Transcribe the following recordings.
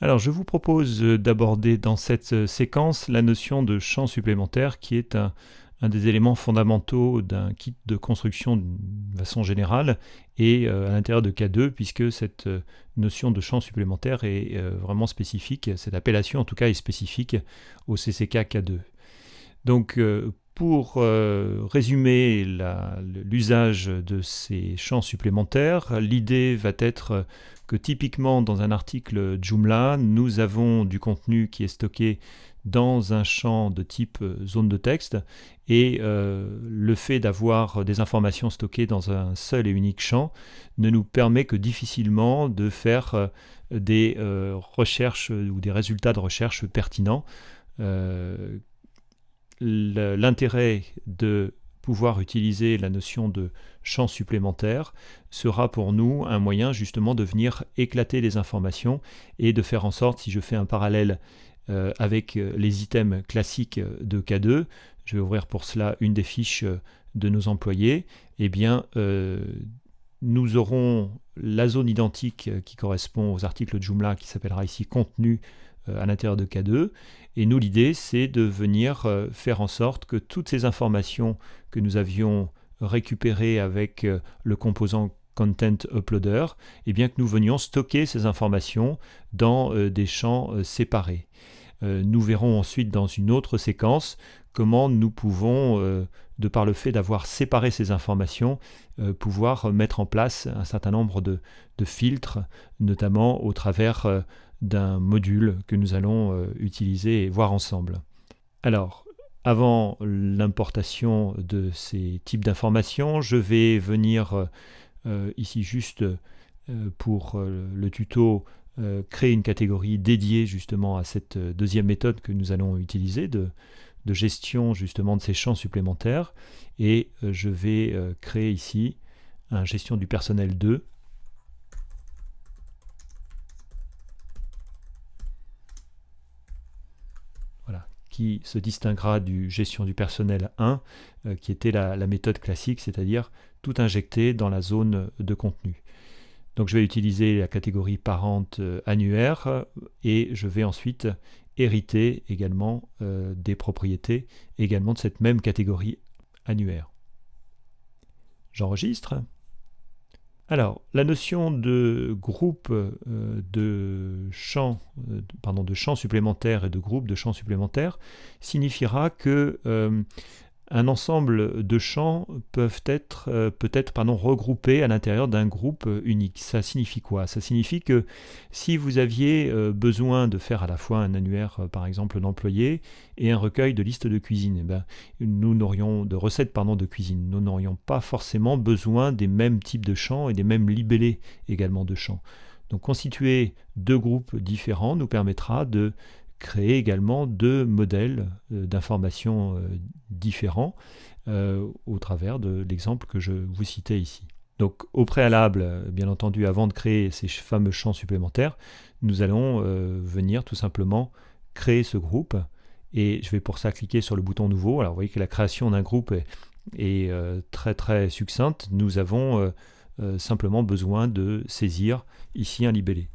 Alors, je vous propose d'aborder dans cette séquence la notion de champ supplémentaire qui est un des éléments fondamentaux d'un kit de construction d'une façon générale et à l'intérieur de K2 puisque cette notion de champ supplémentaire est vraiment spécifique, cette appellation en tout cas est spécifique au CCK K2. Donc, pour résumer l'usage de ces champs supplémentaires, l'idée va être que typiquement dans un article Joomla, nous avons du contenu qui est stocké dans un champ de type zone de texte et le fait d'avoir des informations stockées dans un seul et unique champ ne nous permet que difficilement de faire des recherches ou des résultats de recherche pertinents. L'intérêt de pouvoir utiliser la notion de champ supplémentaire sera pour nous un moyen justement de venir éclater les informations et de faire en sorte, si je fais un parallèle avec les items classiques de K2, je vais ouvrir pour cela une des fiches de nos employés, eh bien nous aurons la zone identique qui correspond aux articles de Joomla qui s'appellera ici contenu à l'intérieur de K2. Et nous, l'idée, c'est de venir faire en sorte que toutes ces informations que nous avions récupérées avec le composant Content Uploader, eh bien que nous venions stocker ces informations dans des champs séparés. Nous verrons ensuite dans une autre séquence comment nous pouvons, de par le fait d'avoir séparé ces informations, pouvoir mettre en place un certain nombre de filtres, notamment au travers d'un module que nous allons utiliser et voir ensemble. Alors, avant l'importation de ces types d'informations, je vais venir ici juste pour le tuto créer une catégorie dédiée justement à cette deuxième méthode que nous allons utiliser de gestion justement de ces champs supplémentaires et je vais créer ici un gestion du personnel 2 qui se distinguera du gestion du personnel 1, qui était la méthode classique, c'est-à-dire tout injecter dans la zone de contenu. Donc je vais utiliser la catégorie parente annuaire et je vais ensuite hériter également des propriétés également de cette même catégorie annuaire. J'enregistre. Alors, la notion de groupe de champs supplémentaires et de groupe de champs supplémentaires signifiera que un ensemble de champs peuvent être peut-être regroupés à l'intérieur d'un groupe unique. Ça signifie quoi? Ça signifie que si vous aviez besoin de faire à la fois un annuaire, par exemple, d'employés et un recueil de listes de cuisine, nous n'aurions de recettes de cuisine. Nous n'aurions pas forcément besoin des mêmes types de champs et des mêmes libellés également de champs. Donc constituer deux groupes différents nous permettra de créer également deux modèles d'informations différents au travers de l'exemple que je vous citais ici. Donc au préalable, bien entendu, avant de créer ces fameux champs supplémentaires, nous allons venir tout simplement créer ce groupe et je vais pour ça cliquer sur le bouton nouveau. Alors vous voyez que la création d'un groupe est très très succincte. Nous avons simplement besoin de saisir ici un libellé.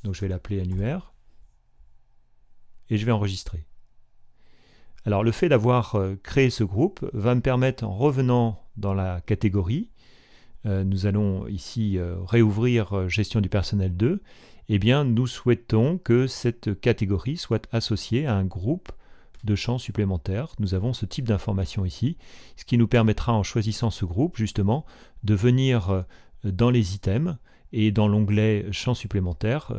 Donc je vais l'appeler annuaire. Et je vais enregistrer. Alors le fait d'avoir créé ce groupe va me permettre, en revenant dans la catégorie, nous allons ici réouvrir gestion du personnel 2, eh bien nous souhaitons que cette catégorie soit associée à un groupe de champs supplémentaires. Nous avons ce type d'information ici, ce qui nous permettra en choisissant ce groupe justement de venir dans les items et dans l'onglet champs supplémentaires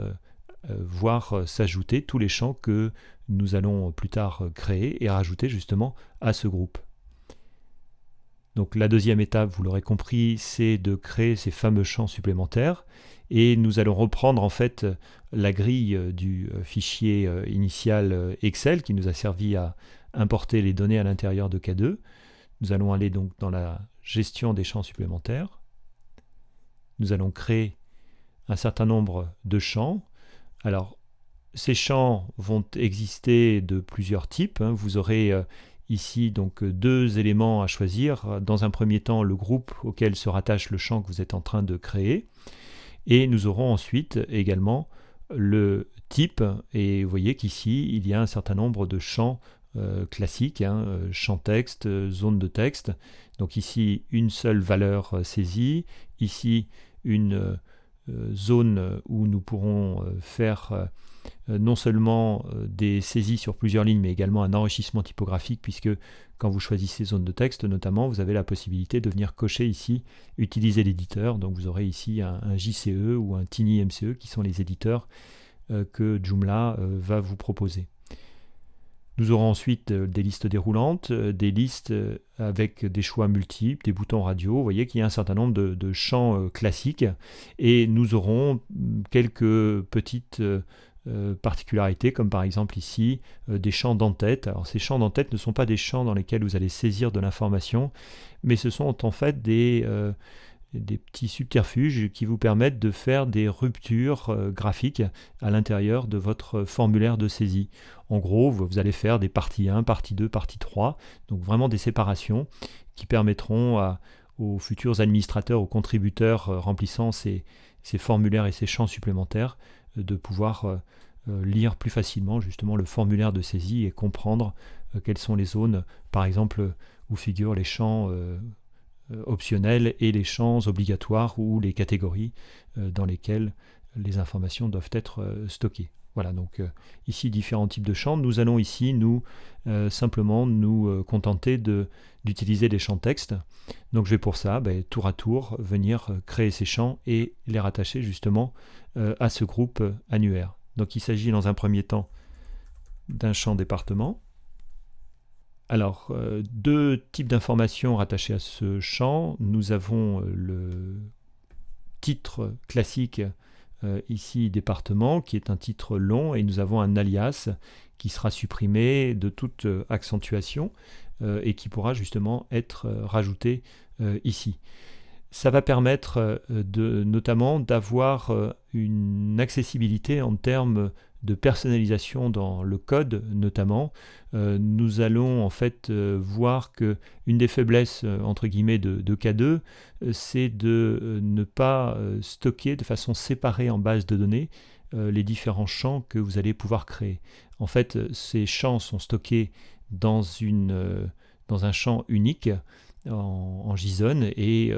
voir s'ajouter tous les champs que nous allons plus tard créer et rajouter justement à ce groupe. Donc la deuxième étape, vous l'aurez compris, c'est de créer ces fameux champs supplémentaires et nous allons reprendre en fait la grille du fichier initial Excel qui nous a servi à importer les données à l'intérieur de K2. Nous allons aller donc dans la gestion des champs supplémentaires. Nous allons créer un certain nombre de champs. Alors, ces champs vont exister de plusieurs types. Vous aurez ici donc deux éléments à choisir. Dans un premier temps, le groupe auquel se rattache le champ que vous êtes en train de créer. Et nous aurons ensuite également le type, et vous voyez qu'ici, il y a un certain nombre de champs classiques, champ texte, zone de texte. Donc ici, une seule valeur saisie, ici, une zone où nous pourrons faire non seulement des saisies sur plusieurs lignes, mais également un enrichissement typographique, puisque quand vous choisissez zone de texte notamment, vous avez la possibilité de venir cocher ici, utiliser l'éditeur. Donc vous aurez ici un JCE ou un TinyMCE qui sont les éditeurs que Joomla va vous proposer. Nous aurons ensuite des listes déroulantes, des listes avec des choix multiples, des boutons radio. Vous voyez qu'il y a un certain nombre de champs classiques, et nous aurons quelques petites particularités, comme par exemple ici des champs d'en-tête. Alors ces champs d'en-tête ne sont pas des champs dans lesquels vous allez saisir de l'information, mais ce sont en fait des petits subterfuges qui vous permettent de faire des ruptures graphiques à l'intérieur de votre formulaire de saisie. En gros, vous allez faire des parties 1, partie 2, partie 3, donc vraiment des séparations qui permettront aux futurs administrateurs, aux contributeurs remplissant ces formulaires et ces champs supplémentaires de pouvoir lire plus facilement justement le formulaire de saisie et comprendre quelles sont les zones, par exemple, où figurent les champs optionnels et les champs obligatoires ou les catégories dans lesquelles les informations doivent être stockées. Voilà, donc ici différents types de champs. Nous allons ici simplement nous contenter d'utiliser des champs texte. Donc je vais pour ça, tour à tour, venir créer ces champs et les rattacher justement à ce groupe annuaire. Donc il s'agit dans un premier temps d'un champ département. Alors, deux types d'informations rattachées à ce champ. Nous avons le titre classique, ici département, qui est un titre long, et nous avons un alias qui sera supprimé de toute accentuation et qui pourra justement être rajouté ici. Ça va permettre notamment d'avoir une accessibilité en termes de personnalisation dans le code notamment. Nous allons en fait voir que une des faiblesses entre guillemets de K2, c'est de ne pas stocker de façon séparée en base de données les différents champs que vous allez pouvoir créer. En fait, ces champs sont stockés dans un champ unique en JSON, et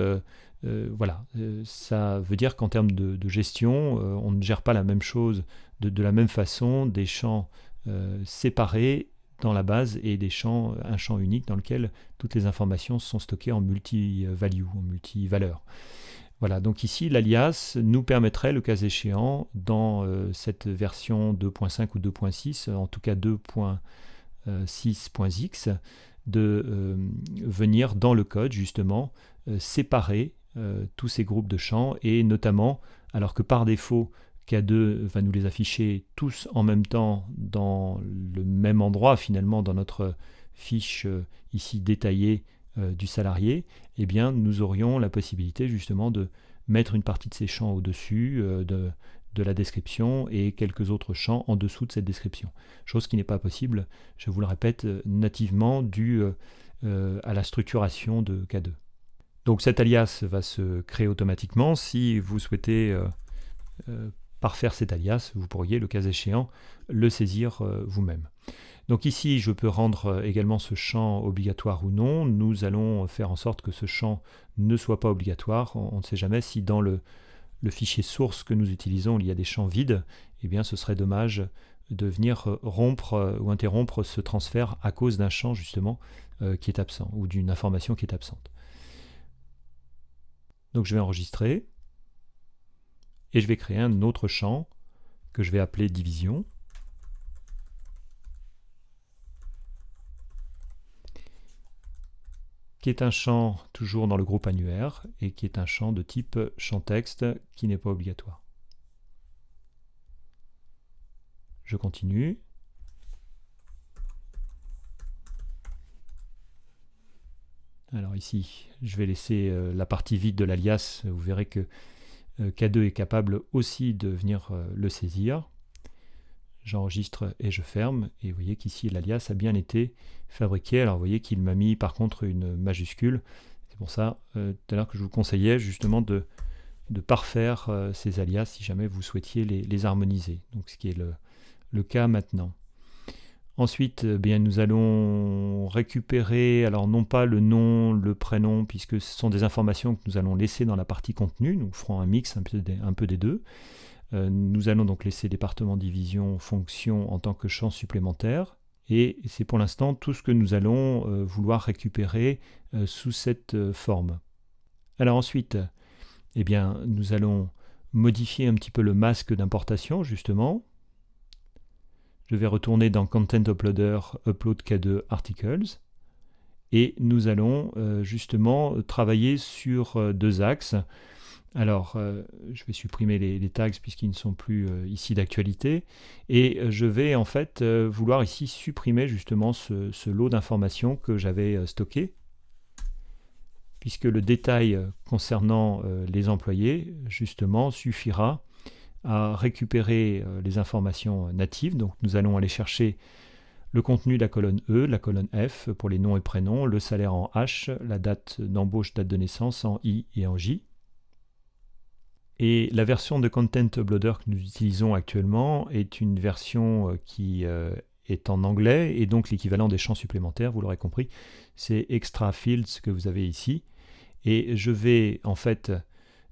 voilà, ça veut dire qu'en termes de gestion, on ne gère pas la même chose de la même façon, des champs séparés dans la base et un champ unique dans lequel toutes les informations sont stockées en multi-value, en multi-valeur. Voilà, donc ici l'alias nous permettrait, le cas échéant, dans cette version 2.5 ou 2.6, en tout cas 2.6.x, de venir dans le code justement séparer tous ces groupes de champs, et notamment, alors que par défaut K2 va nous les afficher tous en même temps dans le même endroit finalement dans notre fiche ici détaillée du salarié, eh bien nous aurions la possibilité justement de mettre une partie de ces champs au-dessus de la description et quelques autres champs en dessous de cette description. Chose qui n'est pas possible, je vous le répète, nativement due à la structuration de K2. Donc cet alias va se créer automatiquement. Si vous souhaitez parfaire cet alias, vous pourriez, le cas échéant, le saisir vous-même. Donc ici, je peux rendre également ce champ obligatoire ou non. Nous allons faire en sorte que ce champ ne soit pas obligatoire. On ne sait jamais si dans le fichier source que nous utilisons, il y a des champs vides. Eh bien, ce serait dommage de venir rompre ou interrompre ce transfert à cause d'un champ justement qui est absent, ou d'une information qui est absente. Donc je vais enregistrer et je vais créer un autre champ que je vais appeler division. Qui est un champ toujours dans le groupe annuaire et qui est un champ de type champ texte qui n'est pas obligatoire. Je continue. Alors ici, je vais laisser la partie vide de l'alias. Vous verrez que K2 est capable aussi de venir le saisir. J'enregistre et je ferme. Et vous voyez qu'ici, l'alias a bien été fabriqué. Alors vous voyez qu'il m'a mis par contre une majuscule. C'est pour ça, tout à l'heure, que je vous conseillais justement de parfaire ces alias si jamais vous souhaitiez les harmoniser. Donc ce qui est le cas maintenant. Ensuite, bien, nous allons récupérer, alors non pas le nom, le prénom, puisque ce sont des informations que nous allons laisser dans la partie contenu. Nous ferons un mix un peu des deux. Nous allons donc laisser département, division, fonction en tant que champ supplémentaire. Et c'est pour l'instant tout ce que nous allons vouloir récupérer sous cette forme. Alors ensuite, eh bien, nous allons modifier un petit peu le masque d'importation, justement. Je vais retourner dans Content Uploader, Upload K2 Articles. Et nous allons justement travailler sur deux axes. Alors, je vais supprimer les tags puisqu'ils ne sont plus ici d'actualité. Et je vais en fait vouloir ici supprimer justement ce lot d'informations que j'avais stocké. Puisque le détail concernant les employés, justement, suffira à récupérer les informations natives. Donc nous allons aller chercher le contenu de la colonne E, la colonne F pour les noms et prénoms, le salaire en H, la date d'embauche, date de naissance en I et en J. Et la version de Content Uploader que nous utilisons actuellement est une version qui est en anglais, et donc l'équivalent des champs supplémentaires, vous l'aurez compris, c'est Extra Fields que vous avez ici. Et je vais en fait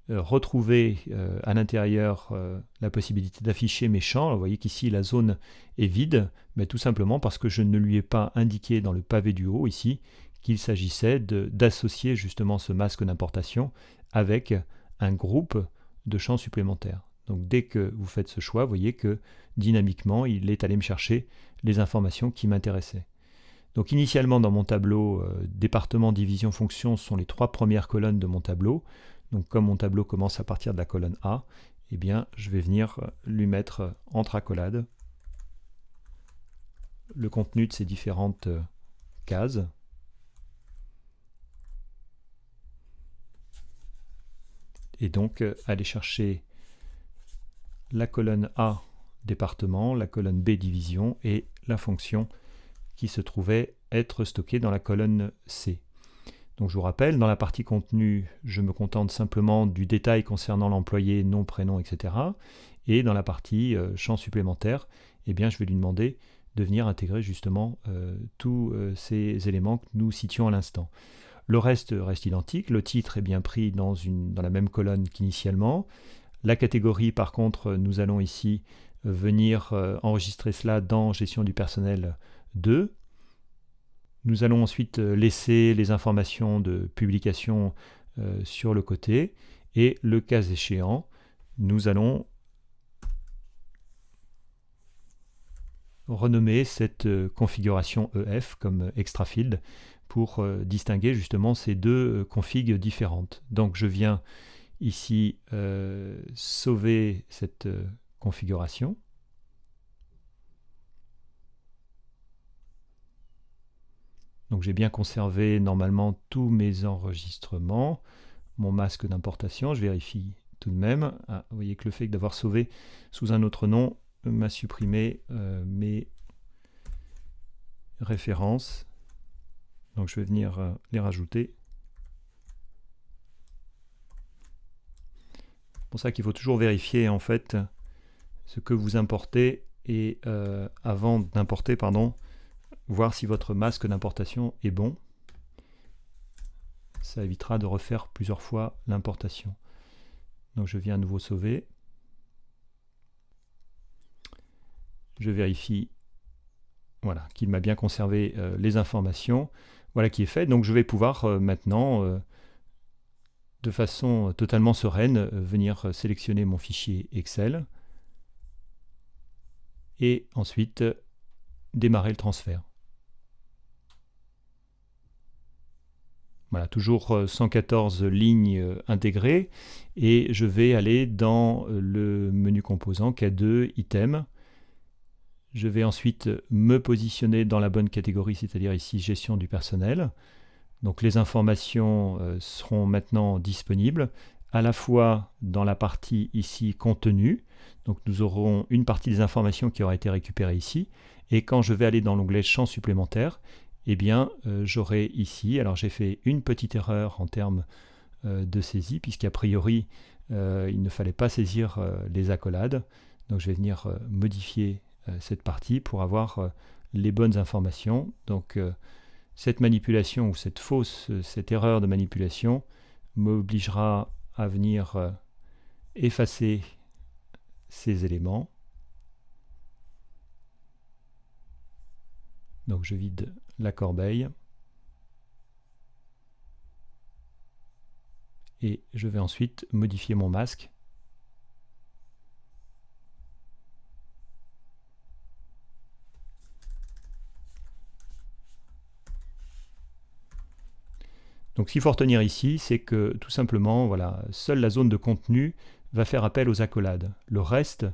retrouver à l'intérieur la possibilité d'afficher mes champs. Vous voyez qu'ici la zone est vide, mais tout simplement parce que je ne lui ai pas indiqué dans le pavé du haut ici qu'il s'agissait d'associer justement ce masque d'importation avec un groupe de champs supplémentaires. Donc dès que vous faites ce choix, vous voyez que dynamiquement il est allé me chercher les informations qui m'intéressaient. Donc initialement dans mon tableau, département, division, fonction sont les trois premières colonnes de mon tableau. Donc comme mon tableau commence à partir de la colonne A, eh bien, je vais venir lui mettre entre accolades le contenu de ces différentes cases. Et donc aller chercher la colonne A département, la colonne B division et la fonction qui se trouvait être stockée dans la colonne C. Donc je vous rappelle, dans la partie contenu, je me contente simplement du détail concernant l'employé, nom, prénom, etc. Et dans la partie champ supplémentaire, eh bien, je vais lui demander de venir intégrer justement tous ces éléments que nous citions à l'instant. Le reste reste identique, le titre est bien pris dans la même colonne qu'initialement. La catégorie, par contre, nous allons ici venir enregistrer cela dans Gestion du personnel 2. Nous allons ensuite laisser les informations de publication sur le côté et le cas échéant, nous allons renommer cette configuration EF comme extra field pour distinguer justement ces deux configs différentes. Donc je viens ici sauver cette configuration. Donc j'ai bien conservé normalement tous mes enregistrements, mon masque d'importation, je vérifie tout de même. Ah, vous voyez que le fait d'avoir sauvé sous un autre nom m'a supprimé mes références. Donc je vais venir les rajouter. C'est pour ça qu'il faut toujours vérifier en fait ce que vous importez et avant d'importer, voir si votre masque d'importation est bon. Ça évitera de refaire plusieurs fois l'importation. Donc je viens à nouveau sauver. Je vérifie voilà, qu'il m'a bien conservé les informations. Voilà qui est fait. Donc je vais pouvoir maintenant, de façon totalement sereine, venir sélectionner mon fichier Excel et ensuite démarrer le transfert. Voilà, toujours 114 lignes intégrées et je vais aller dans le menu composant K2 Item. Je vais ensuite me positionner dans la bonne catégorie, c'est-à-dire ici Gestion du personnel. Donc les informations seront maintenant disponibles à la fois dans la partie ici Contenu. Donc nous aurons une partie des informations qui aura été récupérée ici. Et quand je vais aller dans l'onglet Champs supplémentaires, eh bien, j'aurai ici, alors j'ai fait une petite erreur en termes de saisie, puisqu'a priori, il ne fallait pas saisir les accolades. Donc je vais venir modifier cette partie pour avoir les bonnes informations. Donc cette manipulation ou cette erreur de manipulation m'obligera à venir effacer ces éléments. Donc je vide la corbeille et je vais ensuite modifier mon masque. Donc ce qu'il faut retenir ici, c'est que tout simplement, voilà, seule la zone de contenu va faire appel aux accolades. Le reste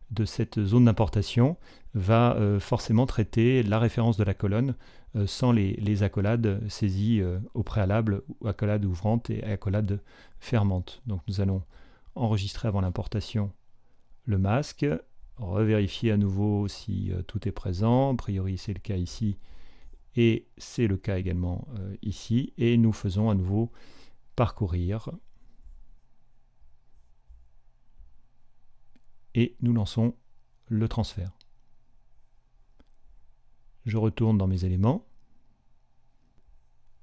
de cette zone d'importation va forcément traiter la référence de la colonne sans les accolades saisies au préalable, accolades ouvrantes et accolades fermantes. Donc nous allons enregistrer avant l'importation le masque, revérifier à nouveau si tout est présent. A priori c'est le cas ici et c'est le cas également ici. Et nous faisons à nouveau parcourir. Et nous lançons le transfert. Je retourne dans mes éléments.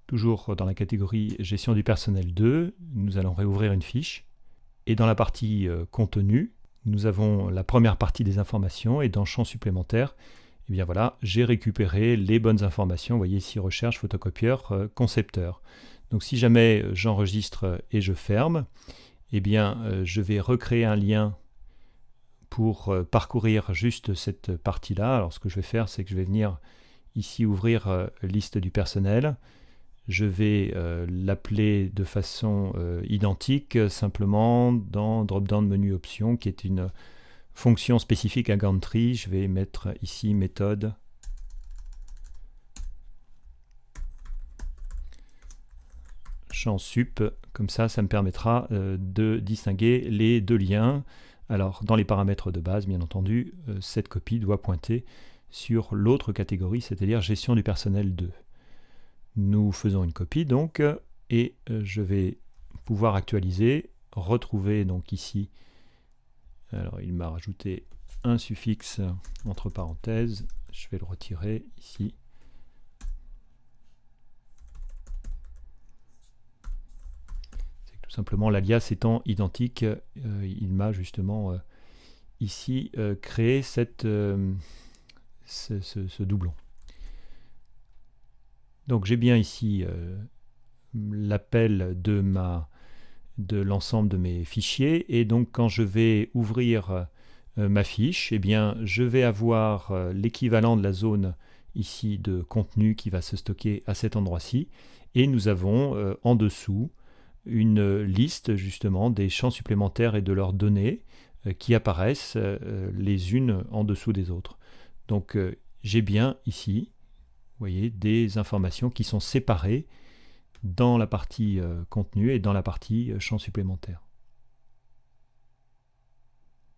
Toujours dans la catégorie gestion du personnel 2, nous allons réouvrir une fiche. Et dans la partie contenu, nous avons la première partie des informations et dans champ supplémentaire, eh bien voilà, j'ai récupéré les bonnes informations. Vous voyez ici recherche, photocopieur, concepteur. Donc si jamais j'enregistre et je ferme, eh bien je vais recréer un lien pour parcourir juste cette partie-là. Alors ce que je vais faire, c'est que je vais venir ici ouvrir liste du personnel. Je vais l'appeler de façon identique, simplement dans drop-down menu options, qui est une fonction spécifique à Gantry. Je vais mettre ici méthode champ sup. Comme ça me permettra de distinguer les deux liens. Alors, dans les paramètres de base, bien entendu, cette copie doit pointer sur l'autre catégorie, c'est-à-dire gestion du personnel 2. Nous faisons une copie donc, et je vais pouvoir actualiser, retrouver donc ici, alors il m'a rajouté un suffixe entre parenthèses, je vais le retirer ici. Tout simplement l'alias étant identique, il m'a justement ici créé ce doublon. Donc j'ai bien ici l'appel de l'ensemble de mes fichiers et donc quand je vais ouvrir ma fiche, eh bien, je vais avoir l'équivalent de la zone ici de contenu qui va se stocker à cet endroit-ci et nous avons en dessous une liste justement des champs supplémentaires et de leurs données qui apparaissent les unes en dessous des autres. Donc j'ai bien ici, vous voyez, des informations qui sont séparées dans la partie contenu et dans la partie champs supplémentaires.